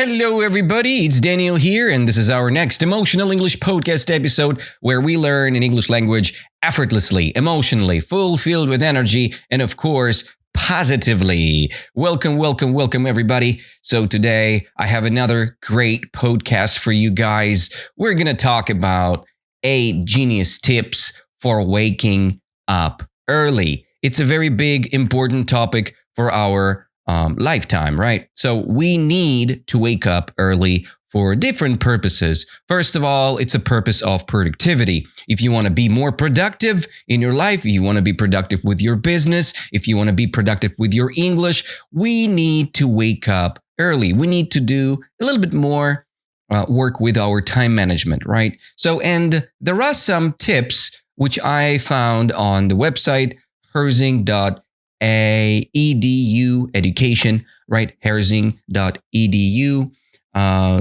Hello, everybody. It's Daniel here, and this is our next Emotional English podcast episode where we learn an English language effortlessly, emotionally, fulfilled with energy, and of course, positively. Welcome, everybody. So today, I have another great podcast for you guys. We're going to talk about 8 genius tips for waking up early. It's a very big, important topic for our lifetime, right? So we need to wake up early for different purposes. First of all, it's a purpose of productivity. If you want to be more productive in your life, if you want to be productive with your business, if you want to be productive with your English, we need to wake up early. We need to do a little bit more work with our time management, right? So, and there are some tips which I found on the website herzing.edu education, right? Herzing.edu.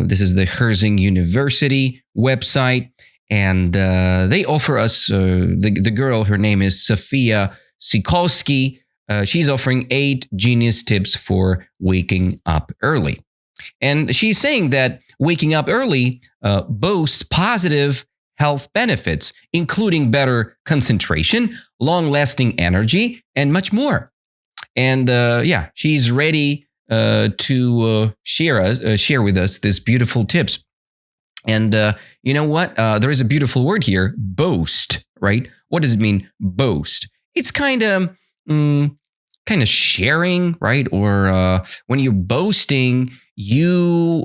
This is the Herzing University website, and they offer us the girl. Her name is Sofia Sikorski. She's offering 8 genius tips for waking up early, and she's saying that waking up early boasts positive health benefits, including better concentration, long-lasting energy, and much more. And she's ready to share with us these beautiful tips. And you know what? There is a beautiful word here, boast, right? What does it mean, boast? It's kind of sharing, right? Or when you're boasting, you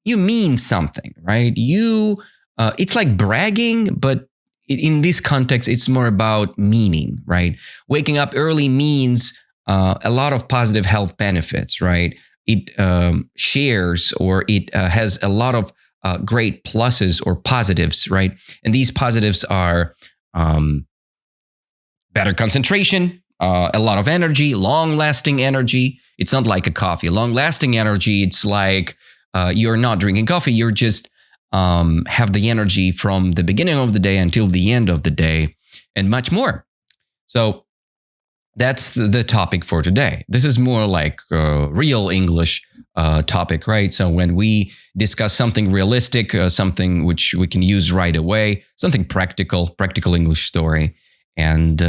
mean something, right? It's like bragging, but in this context, it's more about meaning, right? Waking up early means a lot of positive health benefits, right? It shares or it has a lot of great pluses or positives, right? And these positives are better concentration, a lot of energy, long-lasting energy. It's not like a coffee. Long-lasting energy, it's like you're not drinking coffee. You're just have the energy from the beginning of the day until the end of the day, and much more. So that's the topic for today. This is more like a real English topic, right? So when we discuss something realistic, something which we can use right away, something practical English story. And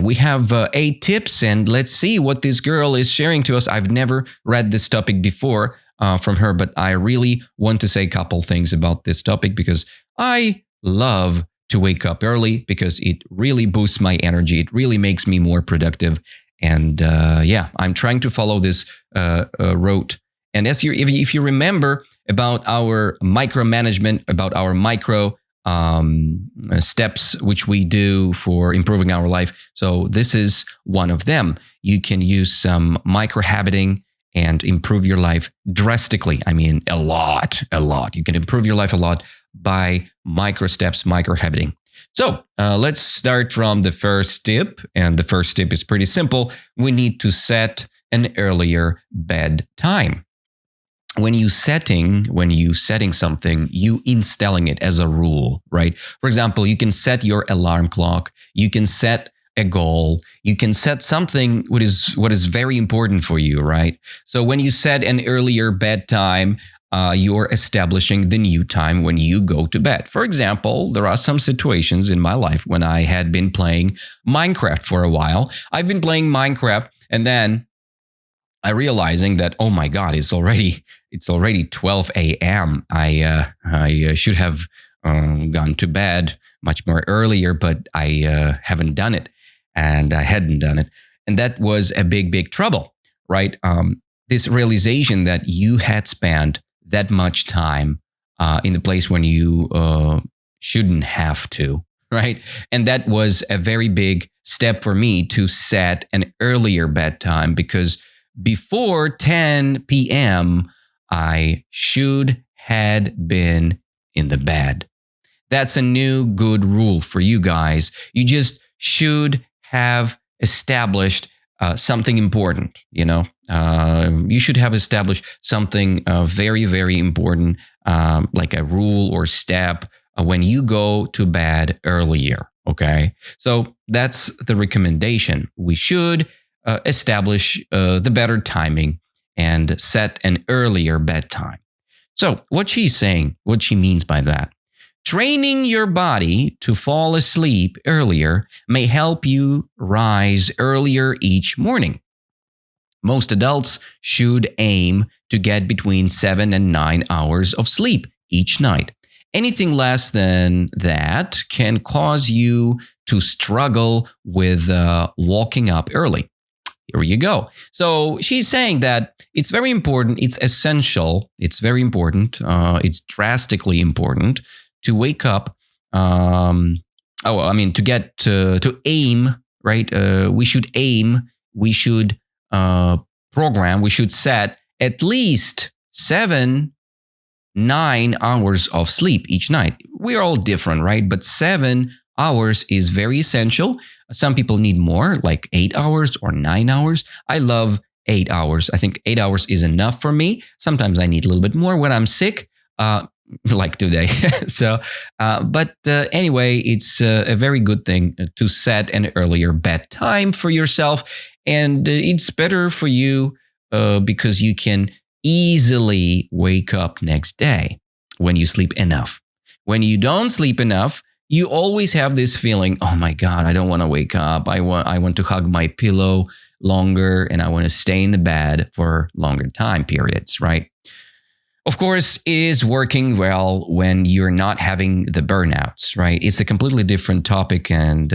we have 8 tips, and let's see what this girl is sharing to us. I've never read this topic before from her, but I really want to say a couple things about this topic because I love to wake up early because it really boosts my energy. It really makes me more productive. And I'm trying to follow this route. And if you remember about our micromanagement, about our micro steps which we do for improving our life. So this is one of them. You can use some micro habiting and improve your life drastically. I mean, a lot. You can improve your life a lot by micro steps, micro habiting. So let's start from the first tip. And the first tip is pretty simple. We need to set an earlier bedtime. When you setting something, you installing it as a rule, right? For example, you can set your alarm clock. You can set a goal. You can set something what is very important for you, right? So when you set an earlier bedtime, you're establishing the new time when you go to bed. For example, there are some situations in my life when I had been playing Minecraft for a while. I've been playing Minecraft, and then I realizing that, oh my God, it's already 12 a.m. I should have gone to bed much more earlier, but I haven't done it. And I hadn't done it. And that was a big trouble, right? This realization that you had spent that much time in the place when you shouldn't have to, right? And that was a very big step for me to set an earlier bedtime because before 10 p.m., I should had been in the bed. That's a new good rule for you guys. You just should have established something important, you should have established something very important, like a rule or step when you go to bed earlier, okay? So that's the recommendation. We should establish the better timing and set an earlier bedtime. So what she's saying, what she means by that, training your body to fall asleep earlier may help you rise earlier each morning. Most adults should aim to get between 7 and 9 hours of sleep each night. Anything less than that can cause you to struggle with waking up early. Here you go. So she's saying that it's very important, it's essential, it's very important, it's drastically important to wake up, to get to aim, right? We should aim, we should program, we should set at least 7-9 hours of sleep each night. We're all different, right? But 7 hours is very essential. Some people need more, like 8 hours or 9 hours. I love 8 hours. I think 8 hours is enough for me. Sometimes I need a little bit more when I'm sick, like today. Anyway, it's a very good thing to set an earlier bedtime for yourself. And it's better for you because you can easily wake up next day when you sleep enough. When you don't sleep enough, you always have this feeling, oh my God, I don't want to wake up. I want to hug my pillow longer and I want to stay in the bed for longer time periods, right? Of course, it is working well when you're not having the burnouts, right? It's a completely different topic and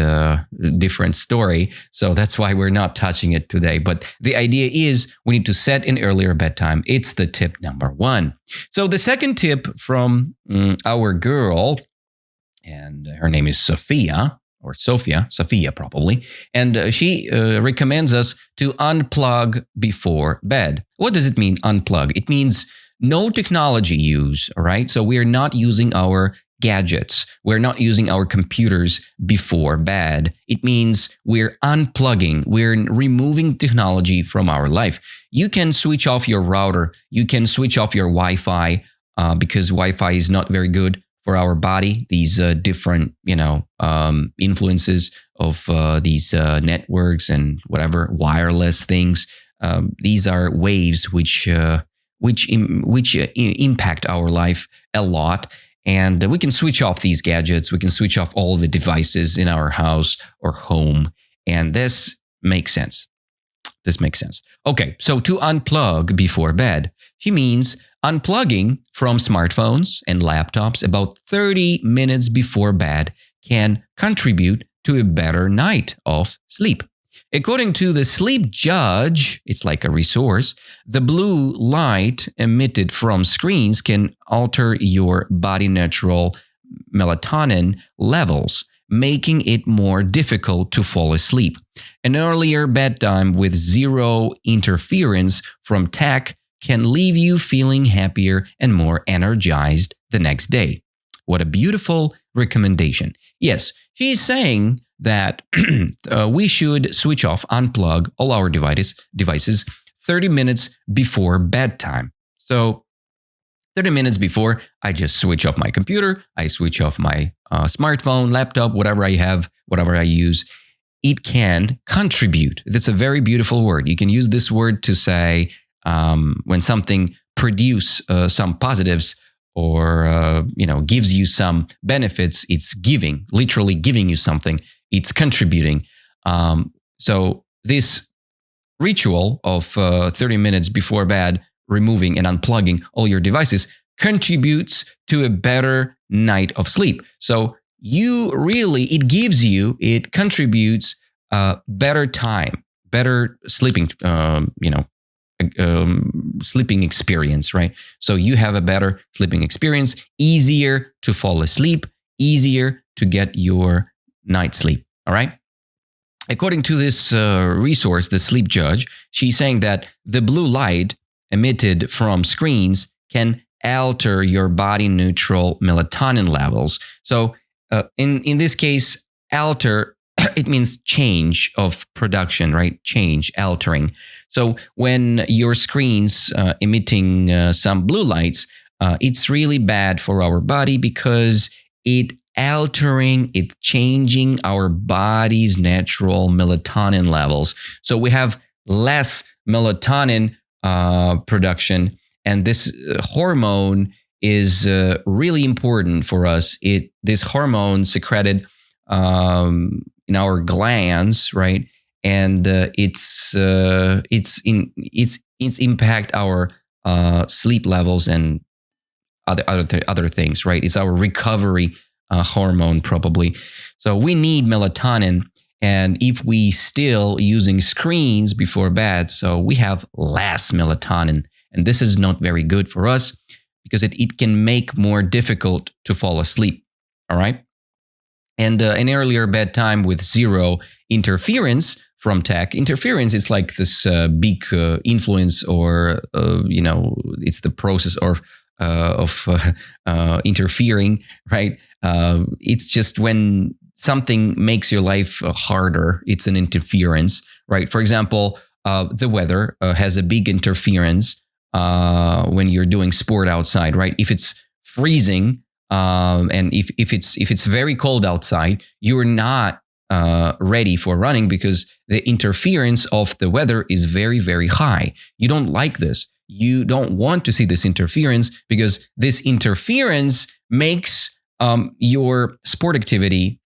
different story. So that's why we're not touching it today. But the idea is we need to set an earlier bedtime. It's the tip number 1. So the second tip from our girl, and her name is Sophia probably. And she recommends us to unplug before bed. What does it mean, unplug? It means no technology use, all right? So we're not using our gadgets. We're not using our computers before bed. It means we're unplugging. We're removing technology from our life. You can switch off your router. You can switch off your Wi-Fi because Wi-Fi is not very good for our body. These different, influences of these networks and whatever wireless things. These are waves which impact our life a lot. And we can switch off these gadgets. We can switch off all the devices in our house or home. And this makes sense. Okay, so to unplug before bed, she means unplugging from smartphones and laptops about 30 minutes before bed can contribute to a better night of sleep. According to the Sleep Judge, it's like a resource, the blue light emitted from screens can alter your body natural melatonin levels, making it more difficult to fall asleep. An earlier bedtime with zero interference from tech can leave you feeling happier and more energized the next day. What a beautiful recommendation. Yes, she's saying that we should switch off, unplug all our devices 30 minutes before bedtime. So 30 minutes before, I just switch off my computer, I switch off my smartphone, laptop, whatever I have, whatever I use. It can contribute. That's a very beautiful word. You can use this word to say when something produces some positives or gives you some benefits, it's giving, literally giving you something. It's contributing. So this ritual of 30 minutes before bed, removing and unplugging all your devices contributes to a better night of sleep. So it contributes better time, better sleeping, sleeping experience, right? So you have a better sleeping experience, easier to fall asleep, easier to get your night sleep, all right? According to this resource, the Sleep Judge, she's saying that the blue light emitted from screens can alter your body neutral melatonin levels. So in this case, alter, it means change of production, right? Change, altering. So when your screen's emitting some blue lights, it's really bad for our body because it's changing our body's natural melatonin levels. So we have less melatonin production. And this hormone is really important for us. This hormone secreted in our glands, right? And it's impact our sleep levels and other things, right? It's our recovery hormone probably. So we need melatonin. And if we still using screens before bed, so we have less melatonin. And this is not very good for us because it can make more difficult to fall asleep. All right. And an earlier bedtime with zero interference from tech. Interference is like this big influence, or it's the process of interfering, right? It's just when something makes your life harder. It's an interference, right? For example, the weather has a big interference when you're doing sport outside, right? If it's freezing and if it's very cold outside, you're not ready for running because the interference of the weather is very, very high. You don't like this. You don't want to see this interference because this interference makes your sport activity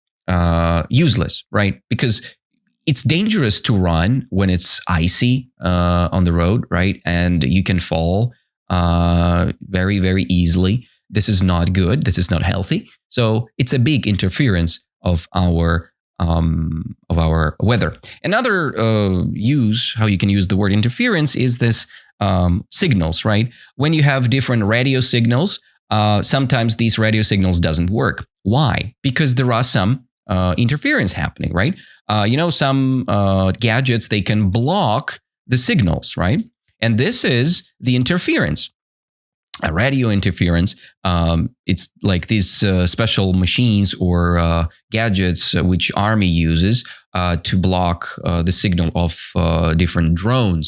useless, right? Because it's dangerous to run when it's icy on the road, right? And you can fall very, very easily. This is not good. This is not healthy. So it's a big interference of our weather. Another how you can use the word interference is this signals, right? When you have different radio signals, sometimes these radio signals doesn't work. Why? Because there are some interference happening, right? Some gadgets, they can block the signals, right? And this is the interference. A radio interference, it's like these special machines or gadgets which Army uses to block the signal of different drone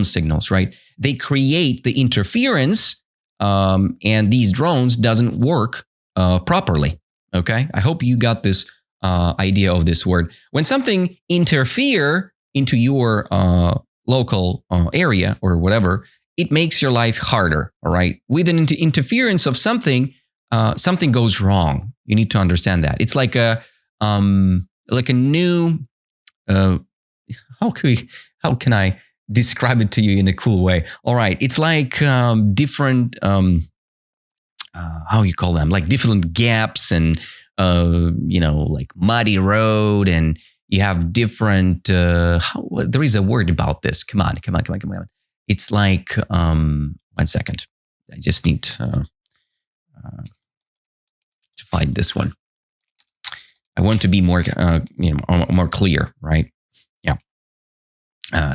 signals, right? They create the interference and these drones doesn't work properly, okay? I hope you got this idea of this word. When something interfere into your local area or whatever, it makes your life harder, all right? With an interference of something, something goes wrong. You need to understand that. It's like a new, how can I describe it to you in a cool way? All right, it's like different, how you call them? Like different gaps and, like muddy road, and you have different, there is a word about this. Come on. It's like, 1 second. I just need to find this one. I want to be more, more clear, right? Yeah.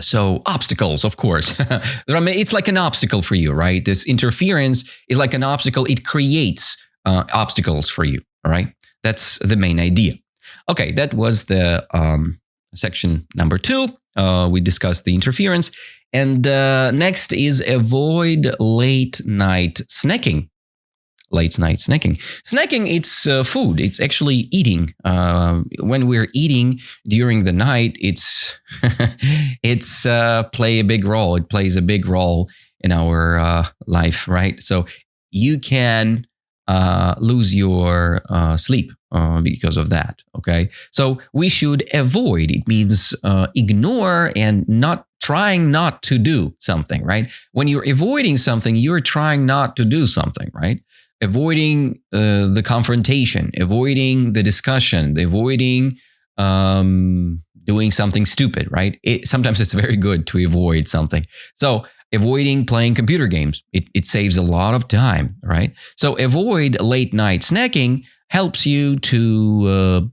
So obstacles, of course. It's like an obstacle for you, right? This interference is like an obstacle. It creates obstacles for you, all right? That's the main idea. Okay, that was the section number 2. We discussed the interference. And next is avoid late night snacking. Snacking, it's food. It's actually eating. When we're eating during the night, it's play a big role. It plays a big role in our life, right? So you can lose your sleep because of that, okay? So we should avoid. It means ignore and trying not to do something, right? When you're avoiding something, you're trying not to do something, right? Avoiding the confrontation, avoiding the discussion, avoiding doing something stupid, right? Sometimes it's very good to avoid something. So avoiding playing computer games, it saves a lot of time, right? So avoid late night snacking helps you to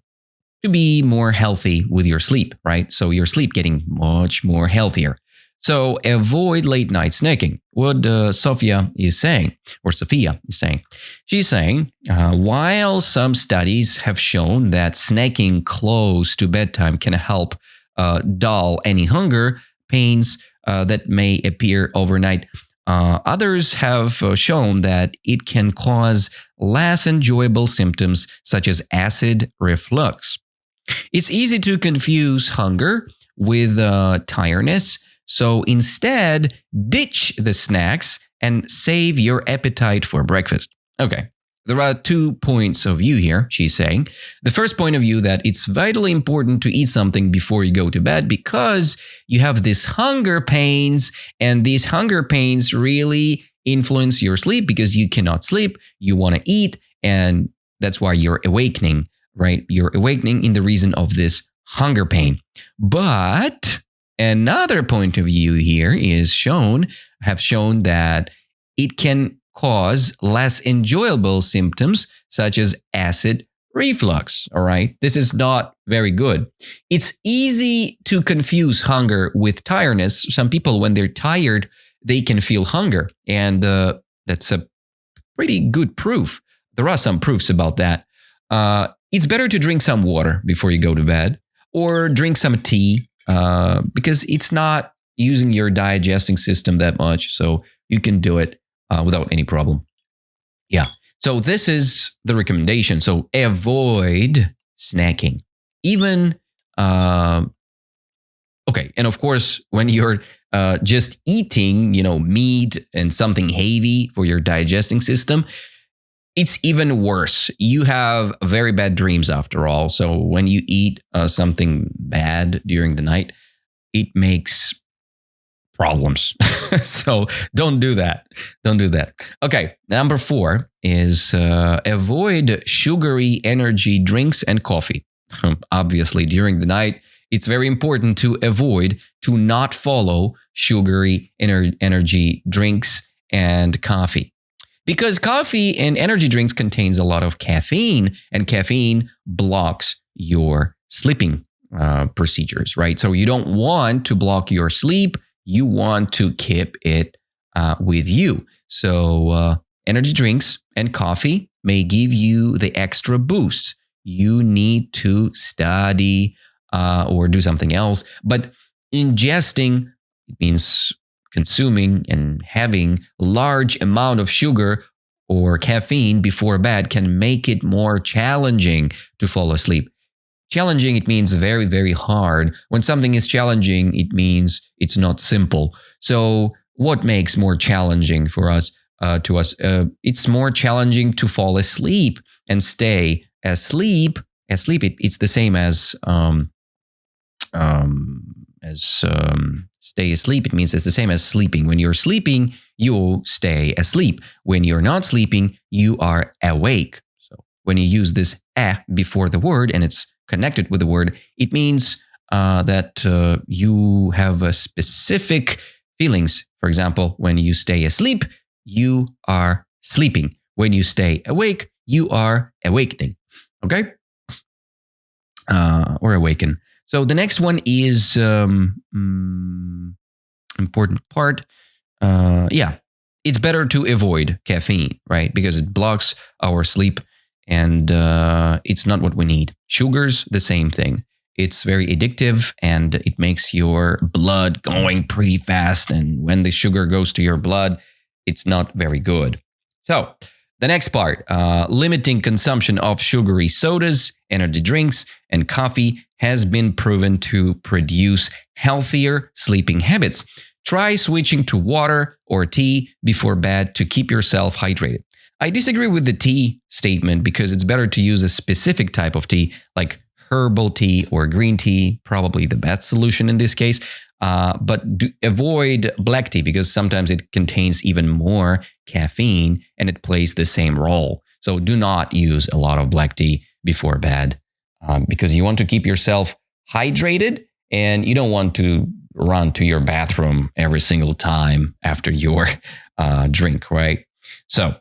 be more healthy with your sleep, right? So your sleep getting much more healthier. So avoid late night snacking. What Sophia is saying, she's saying, while some studies have shown that snacking close to bedtime can help dull any hunger pains that may appear overnight, others have shown that it can cause less enjoyable symptoms such as acid reflux. It's easy to confuse hunger with tiredness. So instead, ditch the snacks and save your appetite for breakfast. Okay. There are 2 points of view here, she's saying. The first point of view that it's vitally important to eat something before you go to bed because you have these hunger pains, and these hunger pains really influence your sleep because you cannot sleep, you want to eat, and that's why you're awakening, right? You're awakening in the reason of this hunger pain. But another point of view here have shown that it can cause less enjoyable symptoms such as acid reflux. All right. This is not very good. It's easy to confuse hunger with tiredness. Some people, when they're tired, they can feel hunger. And that's a pretty good proof. There are some proofs about that. It's better to drink some water before you go to bed or drink some tea because it's not using your digesting system that much. So you can do it without any problem. Yeah. So this is the recommendation. So avoid snacking. Even, okay. And of course, when you're just eating, meat and something heavy for your digesting system, it's even worse. You have very bad dreams after all. So when you eat something bad during the night, it makes problems. So don't do that. Don't do that. Okay. Number 4 is avoid sugary energy drinks and coffee. Obviously, during the night, it's very important to not follow sugary energy drinks and coffee. Because coffee and energy drinks contains a lot of caffeine, and caffeine blocks your sleeping procedures, right? So you don't want to block your sleep. You want to keep it with you. So energy drinks and coffee may give you the extra boost. You need to study or do something else. But ingesting, it means consuming and having large amount of sugar or caffeine before bed can make it more challenging to fall asleep. Challenging, it means very, very hard. When something is challenging, it means it's not simple. So what makes more challenging for us, it's more challenging to fall asleep and stay asleep. It's the same as stay asleep. It means it's the same as sleeping. When you're sleeping, you stay asleep. When you're not sleeping, you are awake. So when you use this before the word and it's connected with the word, it means that you have a specific feelings. For example, when you stay asleep, you are sleeping. When you stay awake, you are awakening. Okay? Or awaken. So the next one is important part. It's better to avoid caffeine, right? Because it blocks our sleep and it's not what we need. Sugars, the same thing. It's very addictive and it makes your blood going pretty fast. And when the sugar goes to your blood, it's not very good. So the next part, limiting consumption of sugary sodas, energy drinks, and coffee has been proven to produce healthier sleeping habits. Try switching to water or tea before bed to keep yourself hydrated. I disagree with the tea statement because it's better to use a specific type of tea like herbal tea or green tea, probably the best solution in this case. But avoid black tea because sometimes it contains even more caffeine and it plays the same role. So do not use a lot of black tea before bed because you want to keep yourself hydrated and you don't want to run to your bathroom every single time after your drink, right? So,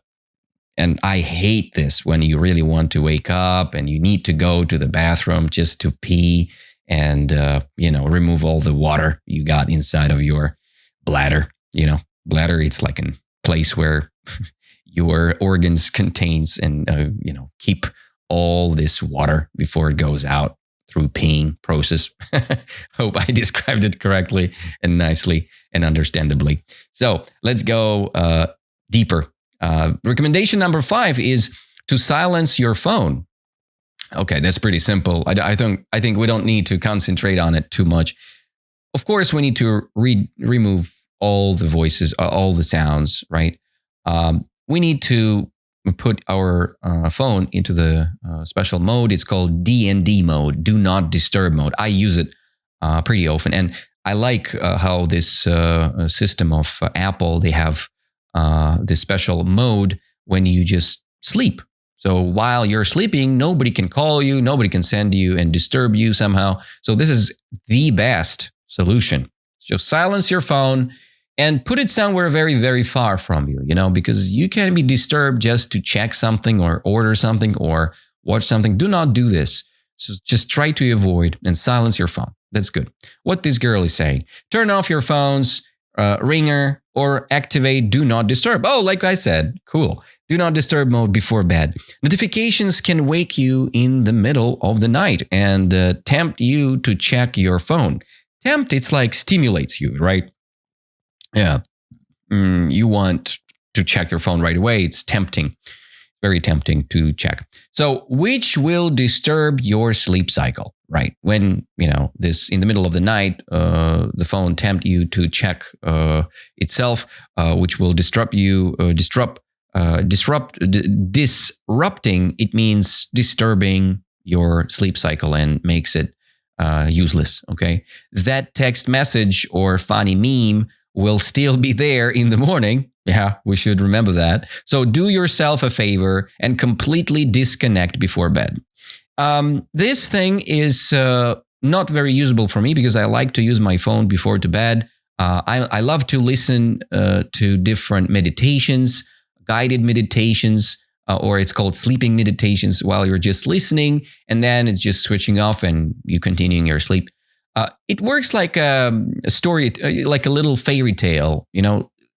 and I hate this when you really want to wake up and you need to go to the bathroom just to pee and, remove all the water you got inside of your bladder. Bladder, it's like a place where your organs contains and, keep all this water before it goes out through peeing process. Hope I described it correctly and nicely and understandably. So let's go deeper. Recommendation number 5 is to silence your phone. Okay, that's pretty simple. I think we don't need to concentrate on it too much. Of course, we need to remove all the voices, all the sounds, right? We need to put our phone into the special mode. It's called D&D mode, do not disturb mode. I use it pretty often. And I like how this system of Apple, they have this special mode when you just sleep. So while you're sleeping, nobody can call you, nobody can send you and disturb you somehow. So this is the best solution. Just silence your phone and put it somewhere very, very far from you, because you can be disturbed just to check something or order something or watch something. Do not do this. So just try to avoid and silence your phone. That's good. What this girl is saying, turn off your phone's ringer or activate do not disturb. Oh, like I said, cool. Do not disturb mode before bed. Notifications can wake you in the middle of the night and tempt you to check your phone. Tempt, it's like stimulates you, right? Yeah. You want to check your phone right away. It's tempting. Very tempting to check. So, which will disturb your sleep cycle, right? When, this in the middle of the night, the phone tempt you to check itself, which will disrupting, it means disturbing your sleep cycle and makes it useless, okay? That text message or funny meme will still be there in the morning. Yeah, we should remember that. So do yourself a favor and completely disconnect before bed. This thing is not very usable for me because I like to use my phone before to bed. I love to listen to different meditations, guided meditations, or it's called sleeping meditations while you're just listening, and then it's just switching off and you continuing your sleep. It works like a story, like a little fairy tale.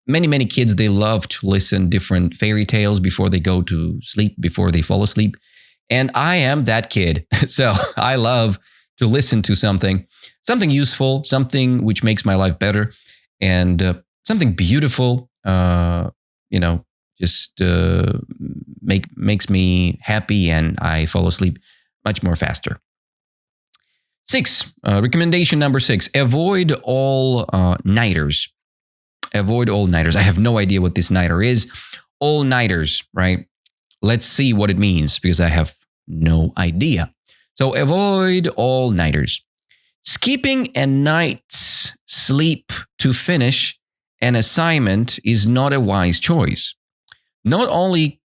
Many kids, they love to listen different fairy tales before they go to sleep, before they fall asleep. And I am that kid. So I love to listen to something useful, something which makes my life better, and something beautiful, just makes me happy, and I fall asleep much more faster. 6, recommendation number 6, avoid all nighters. Avoid all-nighters. I have no idea what this nighter is. All-nighters, right? Let's see what it means because I have no idea. So avoid all-nighters. Skipping a night's sleep to finish an assignment is not a wise choice. Not only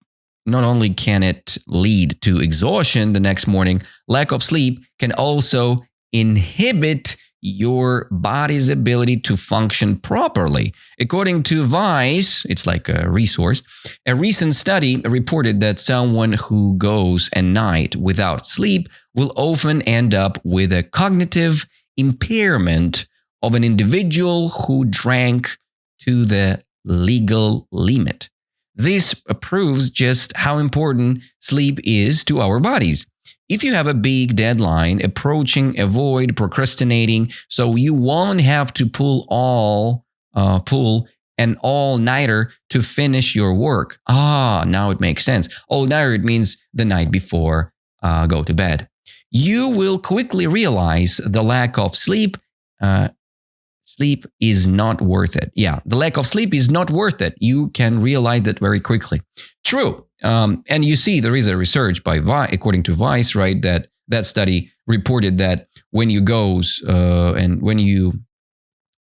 can it lead to exhaustion the next morning, lack of sleep can also inhibit your body's ability to function properly. According to Vice, it's like a resource, a recent study reported that someone who goes a night without sleep will often end up with a cognitive impairment of an individual who drank to the legal limit. This proves just how important sleep is to our bodies. If you have a big deadline approaching, avoid procrastinating so you won't have to pull an all-nighter to finish your work. Now it makes sense. All-nighter, it means the night before go to bed. You will quickly realize the lack of sleep is not worth it. Yeah, the lack of sleep is not worth it. You can realize that very quickly. True. And you see, there is a research by according to Vice, right? That study reported that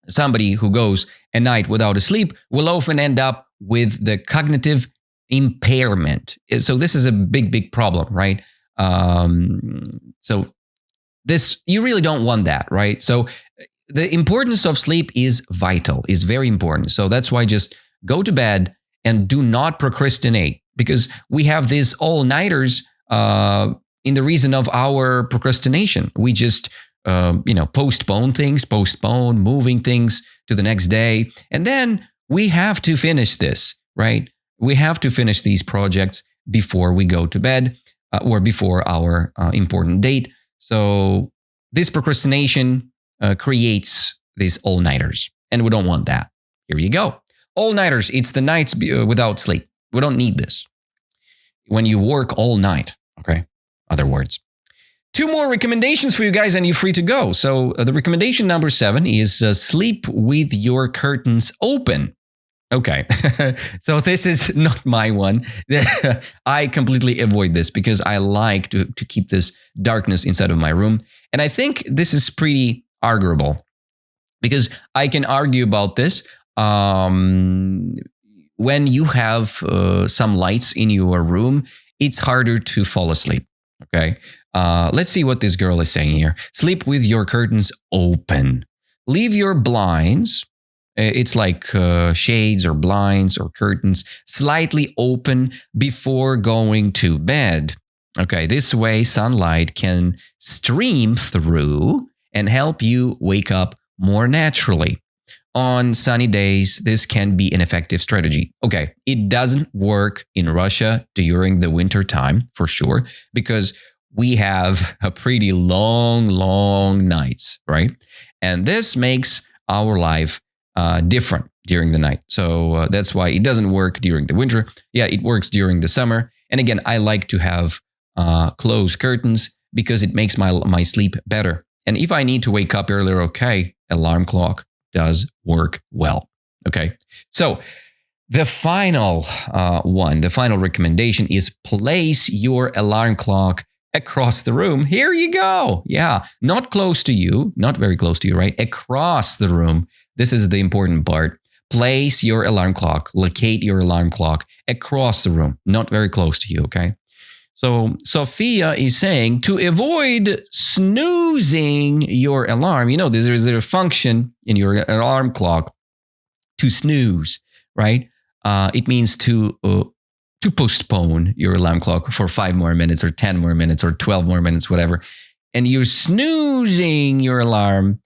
somebody who goes a night without a sleep will often end up with the cognitive impairment. So this is a big problem, right? So this, you really don't want that, right? So the importance of sleep is vital, is very important. So that's why just go to bed and do not procrastinate, because we have these all-nighters in the reason of our procrastination. We just, postpone moving things to the next day. And then we have to finish this, right? We have to finish these projects before we go to bed or before our important date. So this procrastination creates these all-nighters, and we don't want that. Here you go. All-nighters, it's the nights without sleep. We don't need this. When you work all night, okay? Other words. 2 more recommendations for you guys, and you're free to go. So the recommendation number 7 is sleep with your curtains open. Okay, so this is not my one. I completely avoid this because I like to keep this darkness inside of my room. And I think this is pretty arguable because I can argue about this. When you have some lights in your room, it's harder to fall asleep. Okay, let's see what this girl is saying here. Sleep with your curtains open. Leave your blinds. It's like shades or blinds or curtains slightly open before going to bed. Okay, this way sunlight can stream through and help you wake up more naturally. On sunny days, this can be an effective strategy. Okay, it doesn't work in Russia during the winter time for sure, because we have a pretty long nights, right? And this makes our life different during the night. So that's why it doesn't work during the winter. Yeah, it works during the summer. And again, I like to have closed curtains because it makes my sleep better. And if I need to wake up earlier, okay, alarm clock does work well. Okay, so the final the final recommendation is place your alarm clock across the room. Here you go. Yeah, not close to you, not very close to you, right? Across the room. This is the important part. Place your alarm clock, locate your alarm clock across the room, not very close to you, okay? So Sophia is saying to avoid snoozing your alarm, there's a function in your alarm clock to snooze, right? It means to postpone your alarm clock for 5 more minutes or 10 more minutes or 12 more minutes, whatever. And you're snoozing your alarm,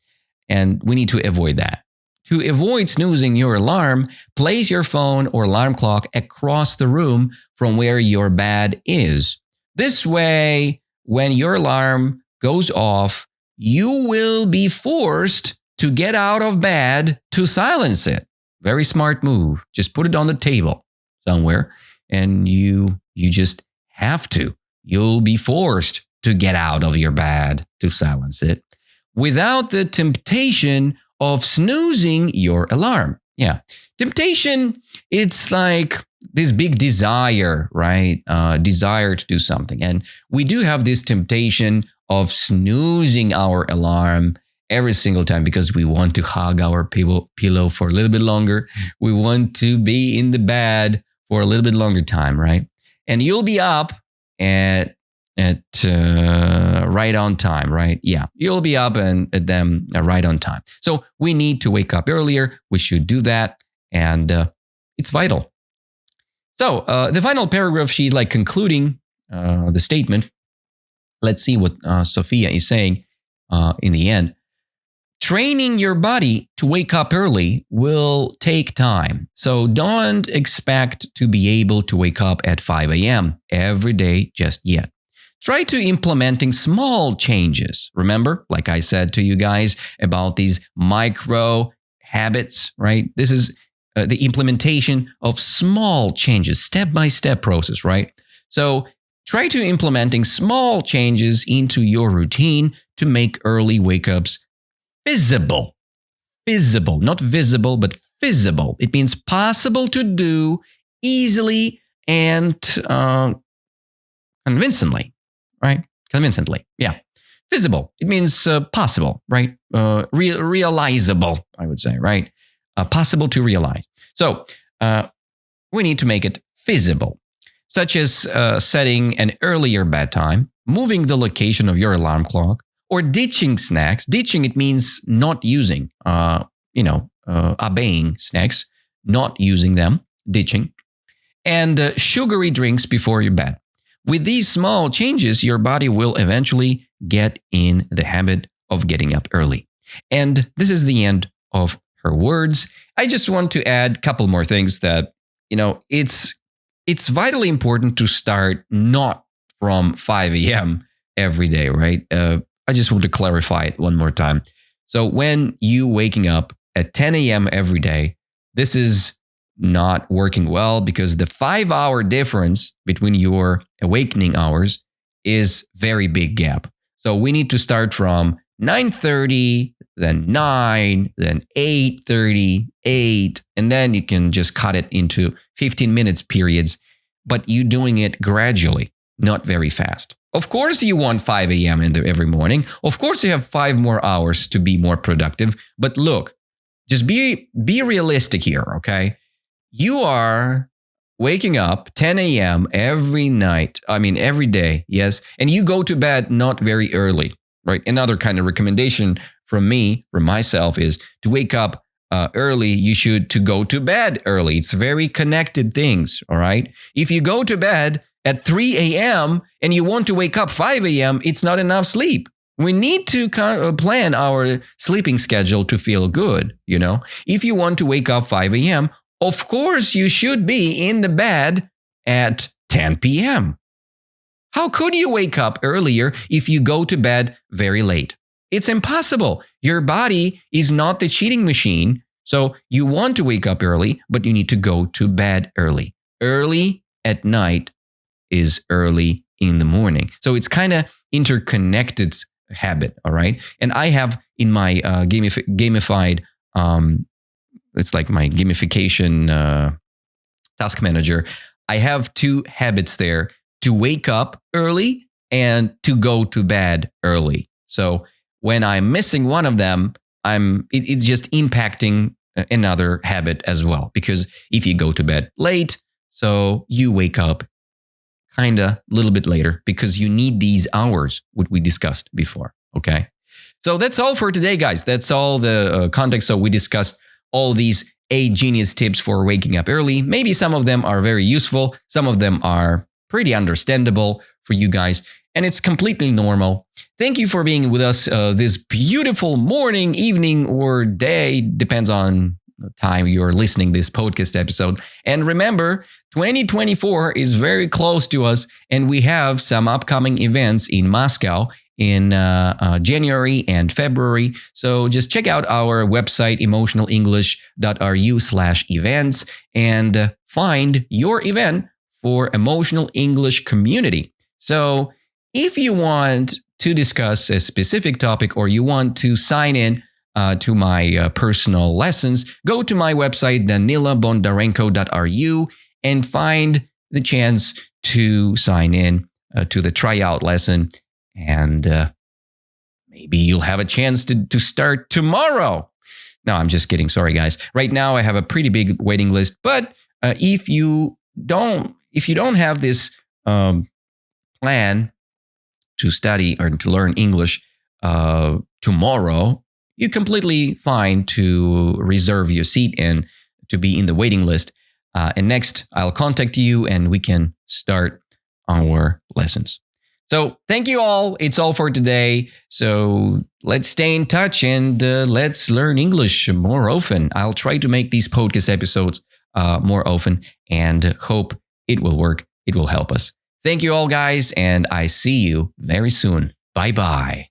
and we need to avoid that. To avoid snoozing your alarm, place your phone or alarm clock across the room from where your bed is. This way, when your alarm goes off, you will be forced to get out of bed to silence it. Very smart move. Just put it on the table somewhere, and you just have to. You'll be forced to get out of your bed to silence it without the temptation of snoozing your alarm. Yeah. Temptation, it's like this big desire, right? Desire to do something. And we do have this temptation of snoozing our alarm every single time because we want to hug our pillow for a little bit longer. We want to be in the bed for a little bit longer time, right? And you'll be up at right on time, right? Yeah, you'll be up and at them right on time. So we need to wake up earlier. We should do that, and it's vital. So the final paragraph, she's like concluding the statement. Let's see what Sophia is saying in the end. Training your body to wake up early will take time. So don't expect to be able to wake up at 5 a.m. every day just yet. Try to implementing small changes. Remember, like I said to you guys about these micro habits, right? This is the implementation of small changes, step-by-step process, right? So try to implementing small changes into your routine to make early wake-ups feasible. Feasible, not visible, but feasible. It means possible to do easily and convincingly. Right? Convincingly. Yeah. Feasible. It means possible, right? Realizable, I would say, right? Possible to realize. So we need to make it feasible, such as setting an earlier bedtime, moving the location of your alarm clock, or ditching snacks. Ditching, it means not using, obeying snacks, not using them, ditching, and sugary drinks before your bed. With these small changes, your body will eventually get in the habit of getting up early. And this is the end of her words. I just want to add a couple more things that, it's vitally important to start not from 5 a.m. every day, right? I just want to clarify it one more time. So when you waking up at 10 a.m. every day, this is not working well because the 5-hour difference between your awakening hours is very big gap. So we need to start from 9:30, then 9, then 8:30, 8, and then you can just cut it into 15 minutes periods, but you doing it gradually, not very fast. Of course, you want 5 a.m. every morning. Of course, you have 5 more hours to be more productive. But look, just be realistic here, okay? You are waking up 10 a.m. every day, yes? And you go to bed not very early, right? Another kind of recommendation from myself is to wake up early. You should to go to bed early. It's very connected things, all right? If you go to bed at 3 a.m. and you want to wake up 5 a.m., it's not enough sleep. We need to plan our sleeping schedule to feel good, you know? If you want to wake up 5 a.m., of course you should be in the bed at 10 p.m. How could you wake up earlier if you go to bed very late? It's impossible. Your body is not the cheating machine. So you want to wake up early, but you need to go to bed early. Early at night is early in the morning. So it's kind of interconnected habit, all right? And I have in my gamified, it's like my gamification task manager, I have 2 habits there: to wake up early and to go to bed early. So when I'm missing one of them, it's just impacting another habit as well. Because if you go to bed late, so you wake up kind of a little bit later because you need these hours, what we discussed before, okay? So that's all for today, guys. That's all the context. So we discussed all these 8 genius tips for waking up early. Maybe some of them are very useful. Some of them are pretty understandable for you guys. And it's completely normal. Thank you for being with us this beautiful morning, evening, or day. Depends on the time you're listening this podcast episode. And remember, 2024 is very close to us. And we have some upcoming events in Moscow in January and February. So just check out our website, emotionalenglish.ru/events, and find your event for Emotional English Community. So if you want to discuss a specific topic or you want to sign in to my personal lessons, go to my website, danilabondarenko.ru, and find the chance to sign in to the tryout lesson. And maybe you'll have a chance to start tomorrow. No, I'm just kidding. Sorry, guys. Right now, I have a pretty big waiting list. But if you don't have this plan to study or to learn English tomorrow, you're completely fine to reserve your seat and to be in the waiting list. And next, I'll contact you and we can start our lessons. So thank you all. It's all for today. So let's stay in touch and let's learn English more often. I'll try to make these podcast episodes more often and hope it will work. It will help us. Thank you all, guys, and I see you very soon. Bye-bye.